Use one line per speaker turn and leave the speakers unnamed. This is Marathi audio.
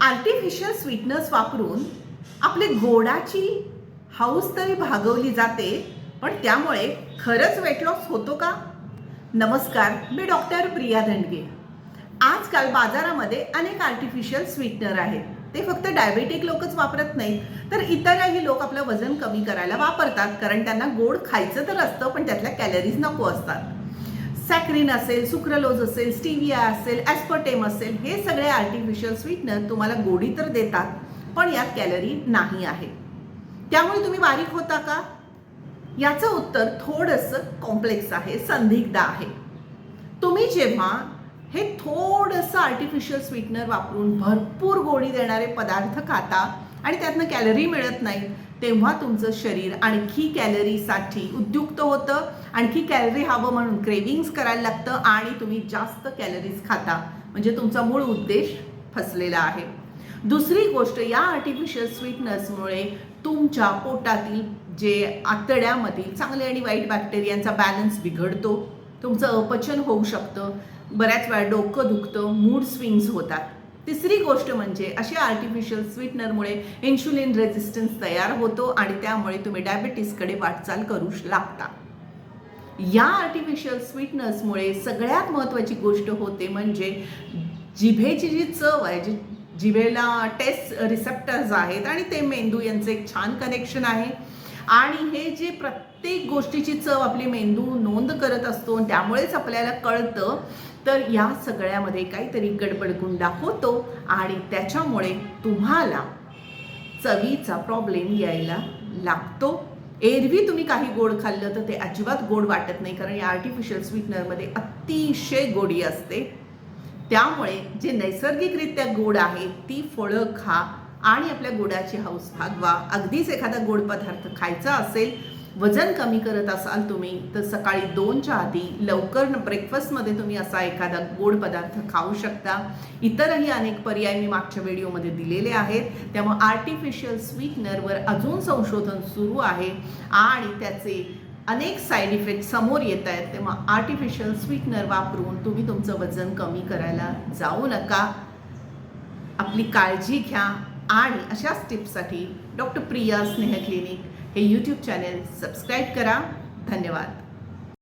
आर्टिफिशियल स्वीटनर्स वापरून आपले गोडाची हौस तरी भागवली जाते, पण त्यामुळे खरंच वेट लॉस होतो का? नमस्कार, मी डॉक्टर प्रिया दंडगे. आजकाल बाजारामध्ये अनेक आर्टिफिशियल स्वीटनर आहेत. ते फक्त डायबेटिक लोकच वापरत नाहीत, तर इतरही लोक आपलं वजन कमी करायला वापरतात, कारण त्यांना गोड खायचं तर असतं, पण त्यातल्या कॅलरीज नको असतात. सॅक्रिन असेल, सुक्रालोज असेल, स्टिविया असेल, ॲस्पर्टेम असेल, हे सगळे आर्टिफिशियल स्वीटनर तुम्हाला गोडी तर देतात, पण यात कॅलरी नाही आहे. त्यामुळे तुम्ही बारीक होता का? याचं उत्तर थोडंसं कॉम्प्लेक्स आहे, संदिग्ध आहे. तुम्ही जेव्हा हे थोडंसं आर्टिफिशियल स्वीटनर वापरून भरपूर गोडी देणारे पदार्थ खाता आणि त्यातनं कॅलरी मिळत नाही, तेव्हा तुमचं शरीर आणखी कॅलरीसाठी उद्युक्त होतं, आणखी कॅलरी हवं म्हणून क्रेविंग्स करायला लागतं आणि तुम्ही जास्त कॅलरीज खाता. म्हणजे तुमचा मूळ उद्देश फसलेला आहे. दुसरी गोष्ट, या आर्टिफिशियल स्वीटनर्समुळे तुमच्या पोटातील जे आतड्यामधील चांगले आणि वाईट बॅक्टेरियांचा बॅलन्स बिघडतो, तुमचं अपचन होऊ शकतं, बऱ्याच वेळा डोकं दुखतं, मूड स्विंग्स होतात. तिसरी गोष्ट म्हणजे अशा आर्टिफिशियल स्वीटनरमुळे इन्शुलिन रेझिस्टन्स तयार होतो आणि त्यामुळे तुम्ही डायबिटीसकडे वाटचाल करू लागता. या आर्टिफिशियल स्वीटनर्समुळे सगळ्यात महत्त्वाची गोष्ट होते म्हणजे जिभेची जी चव आहे, जिभेला टेस्ट रिसेप्टर्स आहेत आणि ते मेंदू यांचं एक छान कनेक्शन आहे. आणि हे जे प्रत्येक गोष्टीची चव आपली मेंदू नोंद करत असतो, त्यामुळेच आपल्याला कळतं, तर या सगळ्यामध्ये काहीतरी गडबडगुंडा होतो आणि त्याच्यामुळे तुम्हाला चवीचा प्रॉब्लेम यायला लागतो. एरवी तुम्ही काही गोड खाल्लं तर ते अजिबात गोड वाटत नाही, कारण या आर्टिफिशियल स्वीटनरमध्ये अतिशय गोडी असते. त्यामुळे जे नैसर्गिकरित्या गोड आहे ती फळं खा आणि आपल्या गोडाची हौस भागवा. अगदीच एखादा गोड पदार्थ खायचा असेल, वजन कमी करत असाल तुम्ही, तर सकाळी 2च्या आधी लवकर ब्रेकफास्टमध्ये तुम्ही असा एखादा गोड पदार्थ खाऊ शकता. इतरही अनेक पर्याय मी मागच्या व्हिडिओमध्ये दिलेले आहेत. त्यामुळे आर्टिफिशियल स्वीटनरवर अजून संशोधन सुरू आहे आणि त्याचे अनेक साईड इफेक्ट समोर येत आहेत. तेव्हा आर्टिफिशियल स्वीटनर वापरून तुम्ही तुमचं वजन कमी करायला जाऊ नका. आपली काळजी घ्या आणि अशाच टिप्ससाठी डॉक्टर प्रिया स्नेह क्लिनिक हे यूट्यूब चॅनेल सबस्क्राईब करा. धन्यवाद.